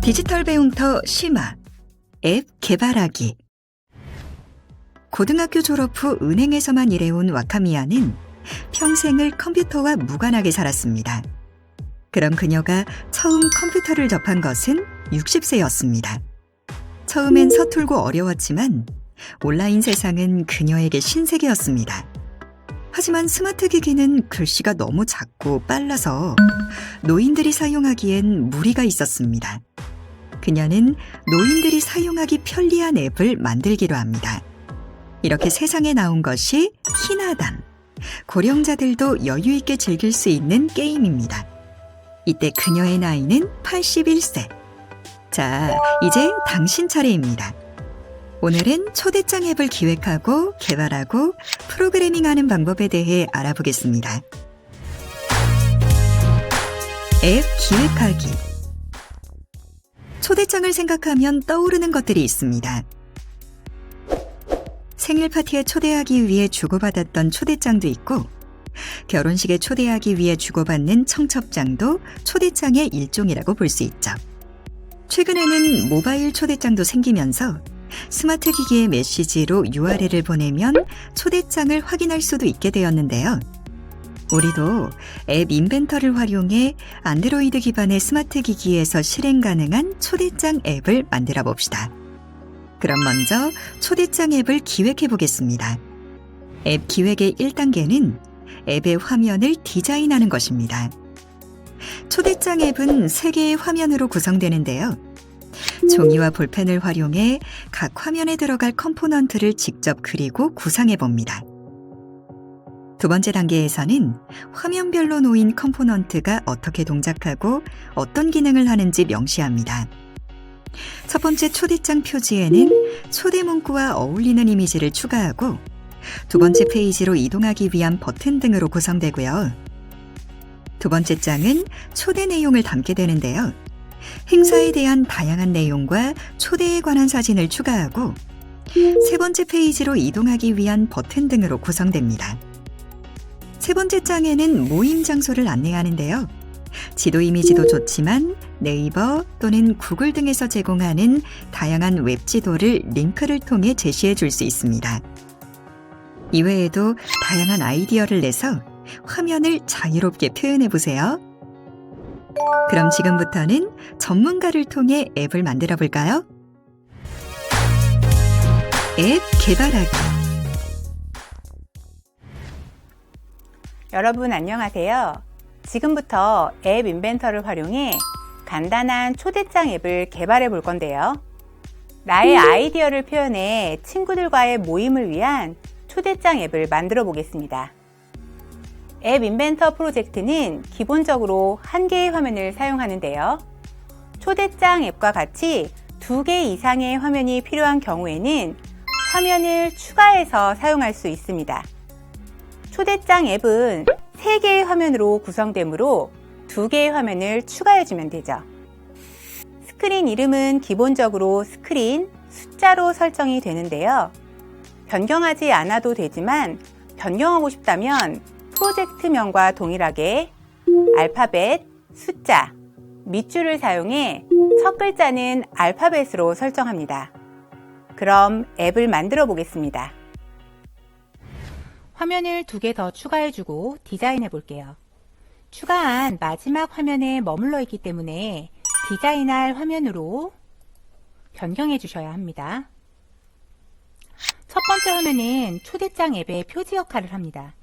디지털 배움터 심화 앱 개발하기. 고등학교 졸업 후 은행에서만 일해온 와카미야는 평생을 컴퓨터와 무관하게 살았습니다. 그럼 그녀가 처음 컴퓨터를 접한 것은 60세였습니다. 처음엔 서툴고 어려웠지만 온라인 세상은 그녀에게 신세계였습니다. 하지만 스마트 기기는 글씨가 너무 작고 빨라서 노인들이 사용하기엔 무리가 있었습니다. 그녀는 노인들이 사용하기 편리한 앱을 만들기로 합니다. 이렇게 세상에 나온 것이 히나단, 고령자들도 여유 있게 즐길 수 있는 게임입니다. 이때 그녀의 나이는 81세. 자, 이제 당신 차례입니다. 오늘은 초대장 앱을 기획하고 개발하고 프로그래밍하는 방법에 대해 알아보겠습니다. 앱 기획하기. 초대장을 생각하면 떠오르는 것들이 있습니다. 생일 파티에 초대하기 위해 주고받았던 초대장도 있고, 결혼식에 초대하기 위해 주고받는 청첩장도 초대장의 일종이라고 볼 수 있죠. 최근에는 모바일 초대장도 생기면서 스마트 기기의 메시지로 URL을 보내면 초대장을 확인할 수도 있게 되었는데요. 우리도 앱 인벤터를 활용해 안드로이드 기반의 스마트 기기에서 실행 가능한 초대장 앱을 만들어 봅시다. 그럼 먼저 초대장 앱을 기획해 보겠습니다. 앱 기획의 1단계는 앱의 화면을 디자인하는 것입니다. 초대장 앱은 3개의 화면으로 구성되는데요. 종이와 볼펜을 활용해 각 화면에 들어갈 컴포넌트를 직접 그리고 구상해 봅니다. 두 번째 단계에서는 화면별로 놓인 컴포넌트가 어떻게 동작하고 어떤 기능을 하는지 명시합니다. 첫 번째 초대장 표지에는 초대 문구와 어울리는 이미지를 추가하고 두 번째 페이지로 이동하기 위한 버튼 등으로 구성되고요. 두 번째 장은 초대 내용을 담게 되는데요. 행사에 대한 다양한 내용과 초대에 관한 사진을 추가하고 세 번째 페이지로 이동하기 위한 버튼 등으로 구성됩니다. 세 번째 장에는 모임 장소를 안내하는데요. 지도 이미지도 좋지만 네이버 또는 구글 등에서 제공하는 다양한 웹 지도를 링크를 통해 제시해 줄 수 있습니다. 이외에도 다양한 아이디어를 내서 화면을 자유롭게 표현해 보세요. 그럼 지금부터는 전문가를 통해 앱을 만들어 볼까요? 앱 개발하기. 여러분 안녕하세요. 지금부터 앱 인벤터를 활용해 간단한 초대장 앱을 개발해 볼 건데요. 나의 아이디어를 표현해 친구들과의 모임을 위한 초대장 앱을 만들어 보겠습니다. 앱 인벤터 프로젝트는 기본적으로 한 개의 화면을 사용하는데요. 초대장 앱과 같이 2개 이상의 화면이 필요한 경우에는 화면을 추가해서 사용할 수 있습니다. 초대장 앱은 3개의 화면으로 구성되므로 2개의 화면을 추가해주면 되죠. 스크린 이름은 기본적으로 스크린, 숫자로 설정이 되는데요. 변경하지 않아도 되지만 변경하고 싶다면 프로젝트명과 동일하게 알파벳, 숫자, 밑줄을 사용해 첫 글자는 알파벳으로 설정합니다. 그럼 앱을 만들어 보겠습니다. 화면을 2개 더 추가해주고 디자인해 볼게요. 추가한 마지막 화면에 머물러 있기 때문에 디자인할 화면으로 변경해 주셔야 합니다. 첫 번째 화면은 초대장 앱의 표지 역할을 합니다.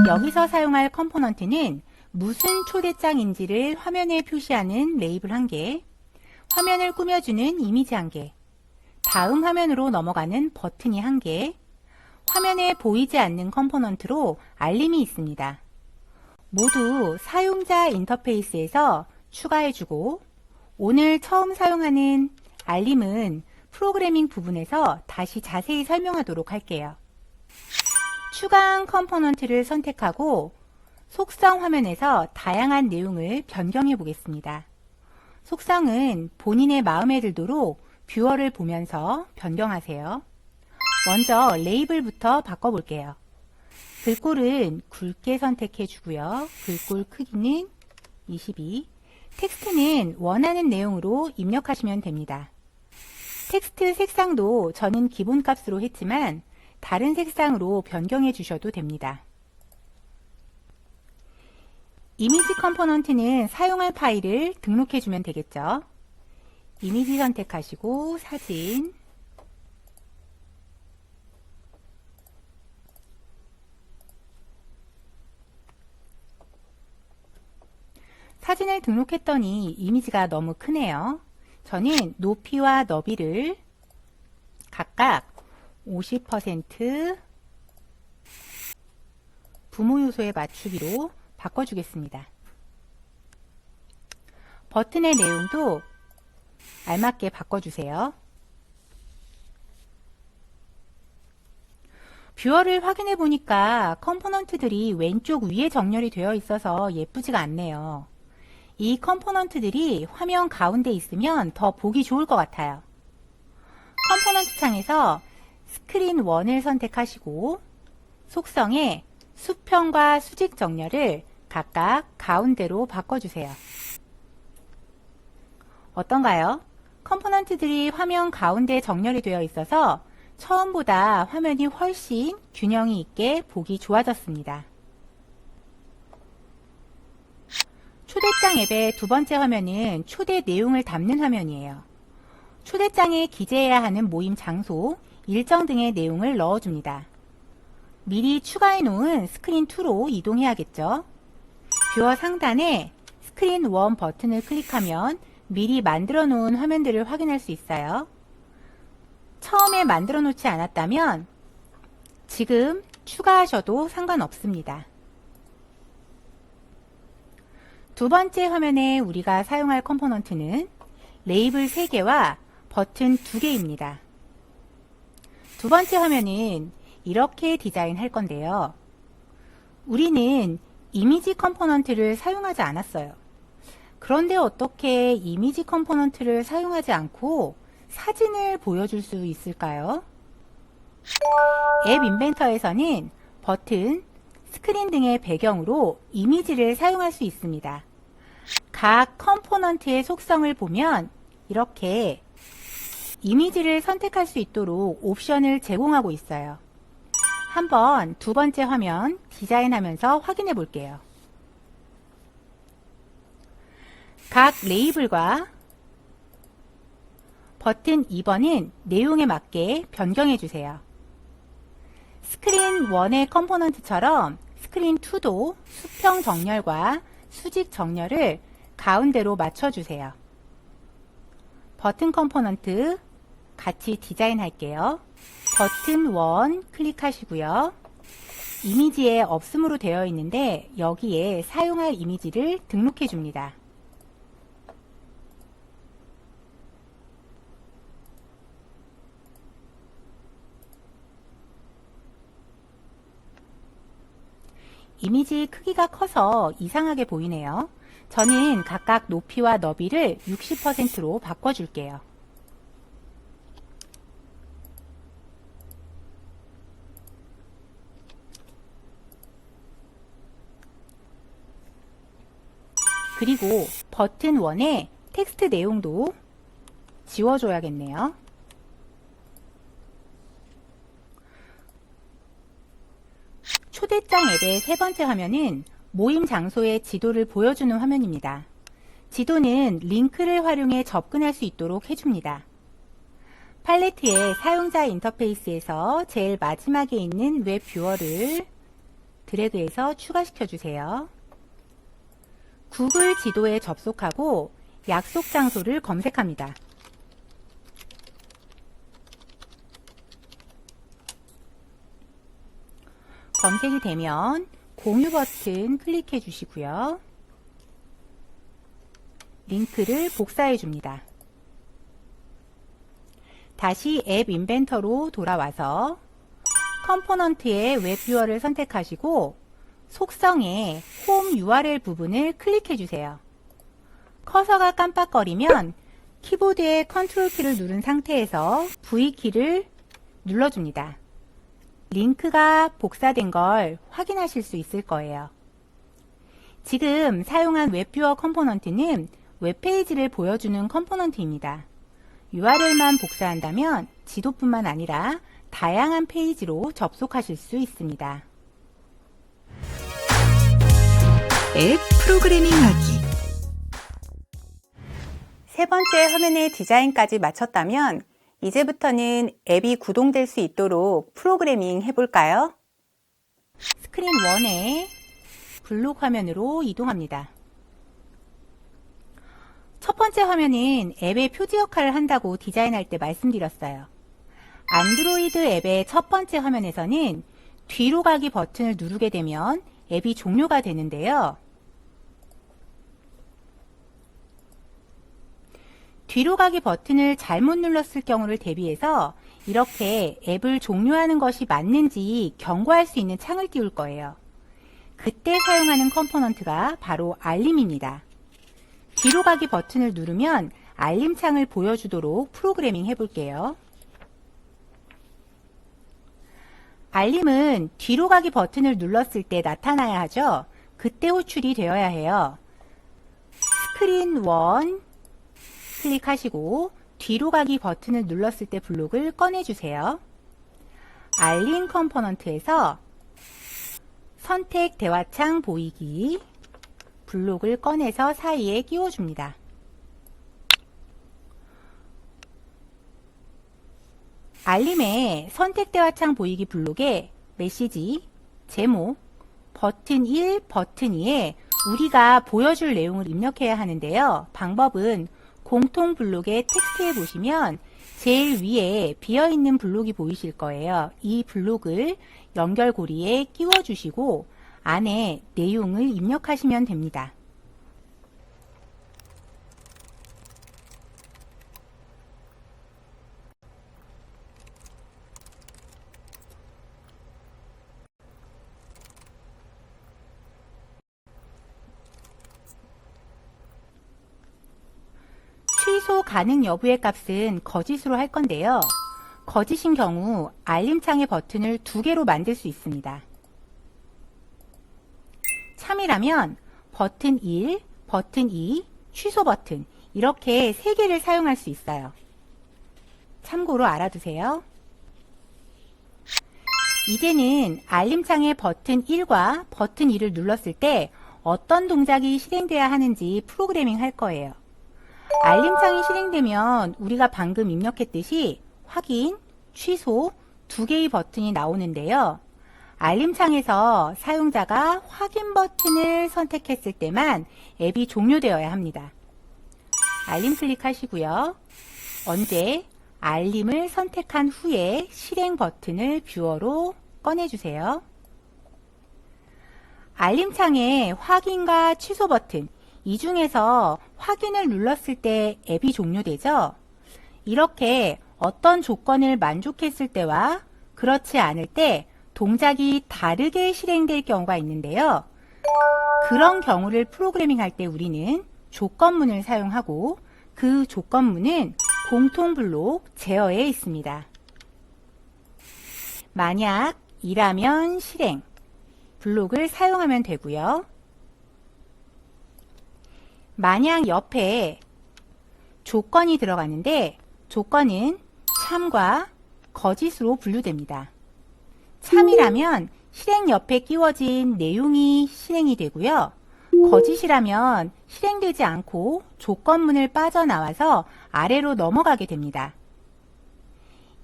여기서 사용할 컴포넌트는 무슨 초대장인지를 화면에 표시하는 레이블 1개, 화면을 꾸며주는 이미지 1개, 다음 화면으로 넘어가는 버튼이 1개, 화면에 보이지 않는 컴포넌트로 알림이 있습니다. 모두 사용자 인터페이스에서 추가해주고 오늘 처음 사용하는 알림은 프로그래밍 부분에서 다시 자세히 설명하도록 할게요. 추가한 컴포넌트를 선택하고 속성 화면에서 다양한 내용을 변경해 보겠습니다. 속성은 본인의 마음에 들도록 뷰어를 보면서 변경하세요. 먼저 레이블부터 바꿔볼게요. 글꼴은 굵게 선택해 주고요. 글꼴 크기는 22, 텍스트는 원하는 내용으로 입력하시면 됩니다. 텍스트 색상도 저는 기본값으로 했지만 다른 색상으로 변경해 주셔도 됩니다. 이미지 컴포넌트는 사용할 파일을 등록해 주면 되겠죠. 이미지 선택하시고 사진, 사진을 등록했더니 이미지가 너무 크네요. 저는 높이와 너비를 각각 50% 부모 요소에 맞추기로 바꿔주겠습니다. 버튼의 내용도 알맞게 바꿔주세요. 뷰어를 확인해 보니까 컴포넌트들이 왼쪽 위에 정렬이 되어 있어서 예쁘지가 않네요. 이 컴포넌트들이 화면 가운데 있으면 더 보기 좋을 것 같아요. 컴포넌트 창에서 스크린 1을 선택하시고 속성에 수평과 수직 정렬을 각각 가운데로 바꿔주세요. 어떤가요? 컴포넌트들이 화면 가운데 정렬이 되어 있어서 처음보다 화면이 훨씬 균형이 있게 보기 좋아졌습니다. 초대장 앱의 두 번째 화면은 초대 내용을 담는 화면이에요. 초대장에 기재해야 하는 모임 장소, 일정 등의 내용을 넣어줍니다. 미리 추가해 놓은 스크린 2로 이동해야겠죠. 뷰어 상단에 스크린 1 버튼을 클릭하면 미리 만들어 놓은 화면들을 확인할 수 있어요. 처음에 만들어 놓지 않았다면 지금 추가하셔도 상관없습니다. 두 번째 화면에 우리가 사용할 컴포넌트는 레이블 3개와 버튼 2개입니다. 두 번째 화면은 이렇게 디자인할 건데요. 우리는 이미지 컴포넌트를 사용하지 않았어요. 그런데 어떻게 이미지 컴포넌트를 사용하지 않고 사진을 보여줄 수 있을까요? 앱 인벤터에서는 버튼, 스크린 등의 배경으로 이미지를 사용할 수 있습니다. 각 컴포넌트의 속성을 보면 이렇게 이미지를 선택할 수 있도록 옵션을 제공하고 있어요. 한번 두 번째 화면 디자인하면서 확인해 볼게요. 각 레이블과 버튼 2번은 내용에 맞게 변경해 주세요. 스크린 1의 컴포넌트처럼 스크린 2도 수평 정렬과 수직 정렬을 가운데로 맞춰주세요. 버튼 컴포넌트 같이 디자인 할게요. 버튼 1 클릭하시고요. 이미지에 없음으로 되어 있는데 여기에 사용할 이미지를 등록해 줍니다. 이미지 크기가 커서 이상하게 보이네요. 저는 각각 높이와 너비를 60%로 바꿔줄게요. 그리고 버튼 1의 텍스트 내용도 지워줘야겠네요. 초대장 앱의 세 번째 화면은 모임 장소의 지도를 보여주는 화면입니다. 지도는 링크를 활용해 접근할 수 있도록 해줍니다. 팔레트의 사용자 인터페이스에서 제일 마지막에 있는 웹 뷰어를 드래그해서 추가시켜 주세요. 구글 지도에 접속하고 약속 장소를 검색합니다. 검색이 되면 공유 버튼 클릭해 주시고요. 링크를 복사해 줍니다. 다시 앱 인벤터로 돌아와서 컴포넌트의 웹 뷰어를 선택하시고 속성의 홈 URL 부분을 클릭해 주세요. 커서가 깜빡거리면 키보드의 컨트롤 키를 누른 상태에서 V키를 눌러줍니다. 링크가 복사된 걸 확인하실 수 있을 거예요. 지금 사용한 웹뷰어 컴포넌트는 웹페이지를 보여주는 컴포넌트입니다. URL만 복사한다면 지도뿐만 아니라 다양한 페이지로 접속하실 수 있습니다. 앱 프로그래밍하기. 세 번째 화면의 디자인까지 마쳤다면 이제부터는 앱이 구동될 수 있도록 프로그래밍 해볼까요? 스크린 1의 블록 화면으로 이동합니다. 첫 번째 화면은 앱의 표지 역할을 한다고 디자인할 때 말씀드렸어요. 안드로이드 앱의 첫 번째 화면에서는 뒤로 가기 버튼을 누르게 되면 앱이 종료가 되는데요. 뒤로 가기 버튼을 잘못 눌렀을 경우를 대비해서 이렇게 앱을 종료하는 것이 맞는지 경고할 수 있는 창을 띄울 거예요. 그때 사용하는 컴포넌트가 바로 알림입니다. 뒤로 가기 버튼을 누르면 알림 창을 보여주도록 프로그래밍 해볼게요. 알림은 뒤로 가기 버튼을 눌렀을 때 나타나야 하죠. 그때 호출이 되어야 해요. 스크린 1 클릭하시고 뒤로 가기 버튼을 눌렀을 때 블록을 꺼내주세요. 알림 컴포넌트에서 선택 대화창 보이기 블록을 꺼내서 사이에 끼워줍니다. 알림의 선택 대화창 보이기 블록에 메시지, 제목, 버튼 1, 버튼 2에 우리가 보여줄 내용을 입력해야 하는데요. 방법은 공통 블록의 텍스트에 보시면 제일 위에 비어있는 블록이 보이실 거예요. 이 블록을 연결고리에 끼워주시고 안에 내용을 입력하시면 됩니다. 취소 가능 여부의 값은 거짓으로 할 건데요. 거짓인 경우 알림창의 버튼을 2개로 만들 수 있습니다. 참이라면 버튼 1, 버튼 2, 취소 버튼 이렇게 3개를 사용할 수 있어요. 참고로 알아두세요. 이제는 알림창의 버튼 1과 버튼 2를 눌렀을 때 어떤 동작이 실행돼야 하는지 프로그래밍 할 거예요. 알림창이 실행되면 우리가 방금 입력했듯이 확인, 취소 2개의 버튼이 나오는데요. 알림창에서 사용자가 확인 버튼을 선택했을 때만 앱이 종료되어야 합니다. 알림 클릭하시고요. 언제 알림을 선택한 후에 실행 버튼을 뷰어로 꺼내주세요. 알림창에 확인과 취소 버튼 이 중에서 확인을 눌렀을 때 앱이 종료되죠. 이렇게 어떤 조건을 만족했을 때와 그렇지 않을 때 동작이 다르게 실행될 경우가 있는데요. 그런 경우를 프로그래밍 할 때 우리는 조건문을 사용하고 그 조건문은 공통 블록 제어에 있습니다. 만약 이라면 실행 블록을 사용하면 되고요. 만약 옆에 조건이 들어가는데 조건은 참과 거짓으로 분류됩니다. 참이라면 실행 옆에 끼워진 내용이 실행이 되고요. 거짓이라면 실행되지 않고 조건문을 빠져나와서 아래로 넘어가게 됩니다.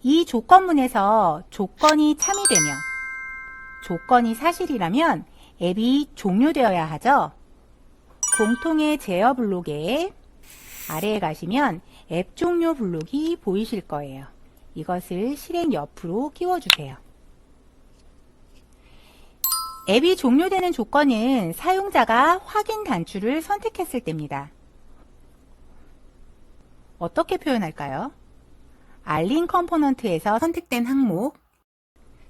이 조건문에서 조건이 참이 되면 조건이 사실이라면 앱이 종료되어야 하죠. 공통의 제어 블록에 아래에 가시면 앱 종료 블록이 보이실 거예요. 이것을 실행 옆으로 끼워주세요. 앱이 종료되는 조건은 사용자가 확인 단추를 선택했을 때입니다. 어떻게 표현할까요? 알림 컴포넌트에서 선택된 항목,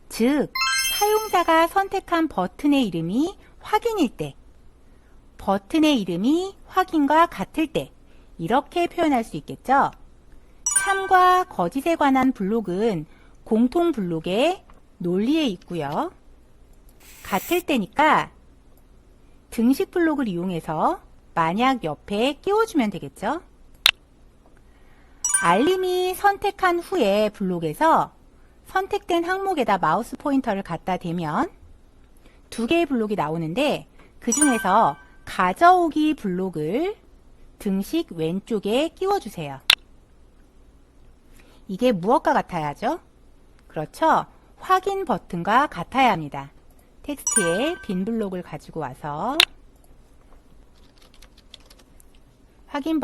즉 사용자가 선택한 버튼의 이름이 확인일 때 버튼의 이름이 확인과 같을 때 이렇게 표현할 수 있겠죠. 참과 거짓에 관한 블록은 공통 블록의 논리에 있고요. 같을 때니까 등식 블록을 이용해서 만약 옆에 끼워주면 되겠죠. 알림이 선택한 후에 블록에서 선택된 항목에다 마우스 포인터를 갖다 대면 두 개의 블록이 나오는데 그 중에서 가져오기 블록을 등식 왼쪽에 끼워주세요. 이게 무엇과 같아야 하죠? 그렇죠. 확인 버튼과 같아야 합니다. 텍스트에 빈 블록을 가지고 와서 확인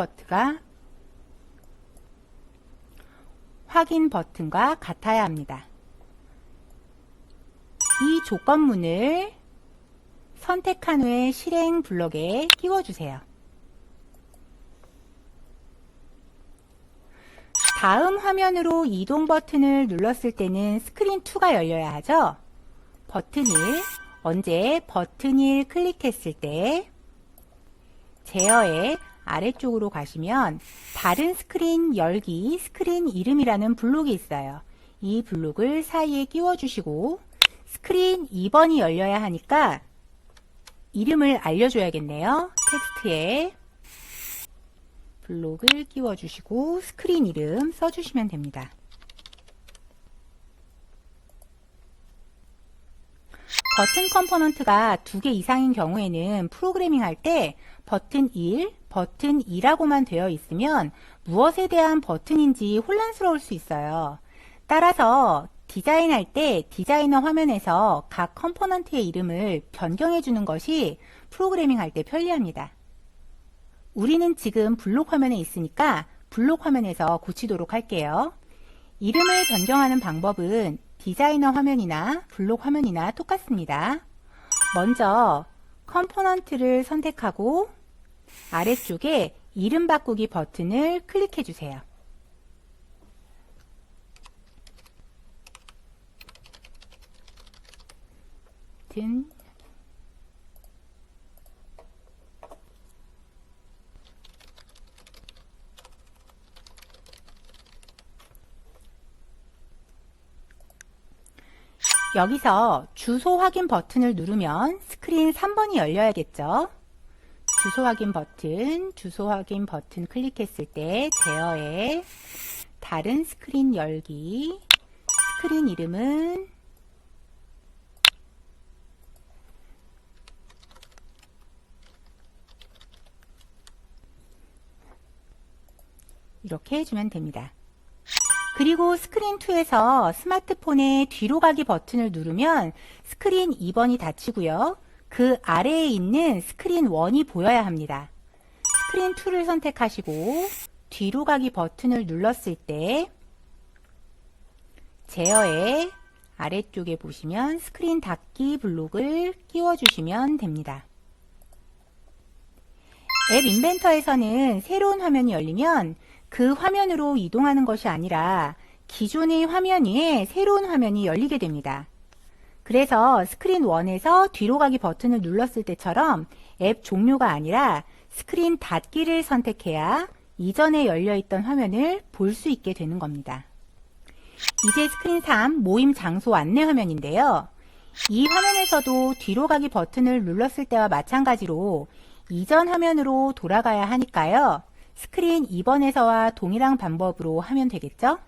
버튼과 같아야 합니다. 이 조건문을 선택한 후에 실행 블록에 끼워주세요. 다음 화면으로 이동 버튼을 눌렀을 때는 스크린 2가 열려야 하죠. 버튼 1, 언제 버튼 1 클릭했을 때 제어의 아래쪽으로 가시면 다른 스크린 열기, 스크린 이름이라는 블록이 있어요. 이 블록을 사이에 끼워주시고 스크린 2번이 열려야 하니까 이름을 알려줘야겠네요. 텍스트에 블록을 끼워주시고 스크린 이름 써주시면 됩니다. 버튼 컴포넌트가 2개 이상인 경우에는 프로그래밍 할 때 버튼 1, 버튼 2라고만 되어 있으면 무엇에 대한 버튼인지 혼란스러울 수 있어요. 따라서 디자인할 때 디자이너 화면에서 각 컴포넌트의 이름을 변경해 주는 것이 프로그래밍 할 때 편리합니다. 우리는 지금 블록 화면에 있으니까 블록 화면에서 고치도록 할게요. 이름을 변경하는 방법은 디자이너 화면이나 블록 화면이나 똑같습니다. 먼저 컴포넌트를 선택하고 아래쪽에 이름 바꾸기 버튼을 클릭해 주세요. 여기서 주소 확인 버튼을 누르면 스크린 3번이 열려야겠죠. 주소 확인 버튼 클릭했을 때 제어에 다른 스크린 열기, 스크린 이름은 이렇게 해주면 됩니다. 그리고 스크린 2에서 스마트폰의 뒤로 가기 버튼을 누르면 스크린 2번이 닫히고요. 그 아래에 있는 스크린 1이 보여야 합니다. 스크린 2를 선택하시고 뒤로 가기 버튼을 눌렀을 때 제어의 아래쪽에 보시면 스크린 닫기 블록을 끼워주시면 됩니다. 앱 인벤터에서는 새로운 화면이 열리면 그 화면으로 이동하는 것이 아니라 기존의 화면 위에 새로운 화면이 열리게 됩니다. 그래서 스크린 1에서 뒤로 가기 버튼을 눌렀을 때처럼 앱 종료가 아니라 스크린 닫기를 선택해야 이전에 열려있던 화면을 볼 수 있게 되는 겁니다. 이제 스크린 3 모임 장소 안내 화면인데요. 이 화면에서도 뒤로 가기 버튼을 눌렀을 때와 마찬가지로 이전 화면으로 돌아가야 하니까요. 스크린 2번에서와 동일한 방법으로 하면 되겠죠?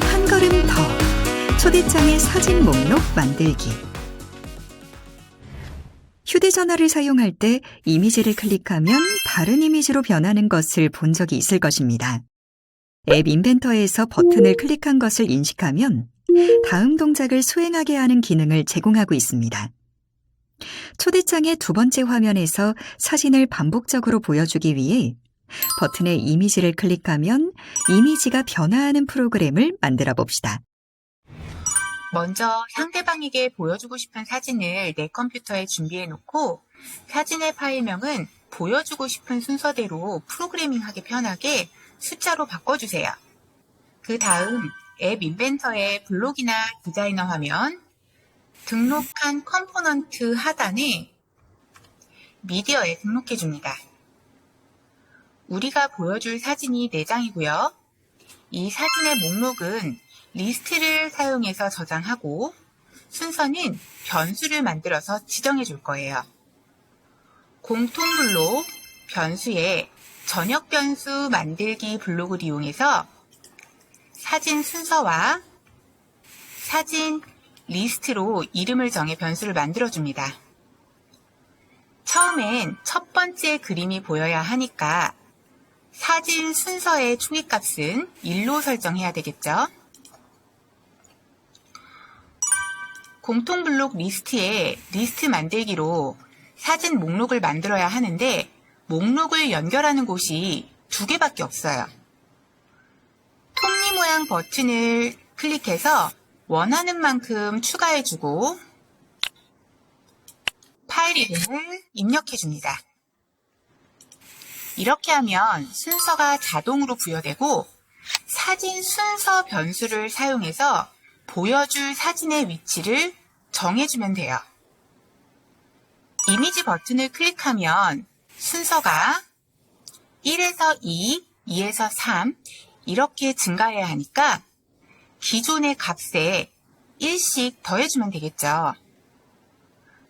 한 걸음 더 초대장의 사진 목록 만들기. 휴대전화를 사용할 때 이미지를 클릭하면 다른 이미지로 변하는 것을 본 적이 있을 것입니다. 앱 인벤터에서 버튼을 클릭한 것을 인식하면 다음 동작을 수행하게 하는 기능을 제공하고 있습니다. 초대장의 두 번째 화면에서 사진을 반복적으로 보여주기 위해 버튼에 이미지를 클릭하면 이미지가 변화하는 프로그램을 만들어 봅시다. 먼저 상대방에게 보여주고 싶은 사진을 내 컴퓨터에 준비해 놓고 사진의 파일명은 보여주고 싶은 순서대로 프로그래밍하기 편하게 숫자로 바꿔주세요. 그 다음 앱 인벤터의 블록이나 디자이너 화면, 등록한 컴포넌트 하단에 미디어에 등록해 줍니다. 우리가 보여줄 사진이 4장이고요. 이 사진의 목록은 리스트를 사용해서 저장하고 순서는 변수를 만들어서 지정해 줄 거예요. 공통 블록 변수에 전역 변수 만들기 블록을 이용해서 사진 순서와 사진 리스트로 이름을 정해 변수를 만들어 줍니다. 처음엔 첫 번째 그림이 보여야 하니까 사진 순서의 초기값은 1로 설정해야 되겠죠. 공통 블록 리스트에 리스트 만들기로 사진 목록을 만들어야 하는데 목록을 연결하는 곳이 2개밖에 없어요. 톱니 모양 버튼을 클릭해서 원하는 만큼 추가해주고 파일 이름을 입력해줍니다. 이렇게 하면 순서가 자동으로 부여되고 사진 순서 변수를 사용해서 보여줄 사진의 위치를 정해주면 돼요. 이미지 버튼을 클릭하면 순서가 1에서 2, 2에서 3 이렇게 증가해야 하니까 기존의 값에 1씩 더해주면 되겠죠.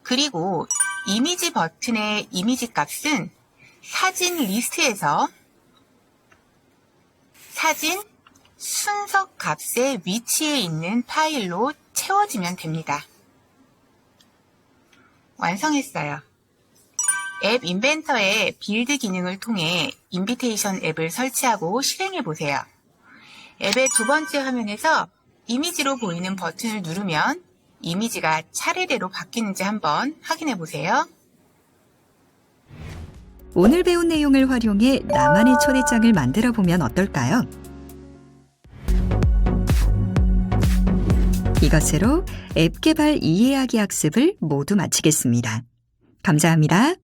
그리고 이미지 버튼의 이미지 값은 사진 리스트에서 사진 순서 값의 위치에 있는 파일로 채워지면 됩니다. 완성했어요. 앱 인벤터의 빌드 기능을 통해 인비테이션 앱을 설치하고 실행해 보세요. 앱의 2번째 화면에서 이미지로 보이는 버튼을 누르면 이미지가 차례대로 바뀌는지 한번 확인해 보세요. 오늘 배운 내용을 활용해 나만의 초대장을 만들어 보면 어떨까요? 이것으로 앱 개발 이해하기 학습을 모두 마치겠습니다. 감사합니다.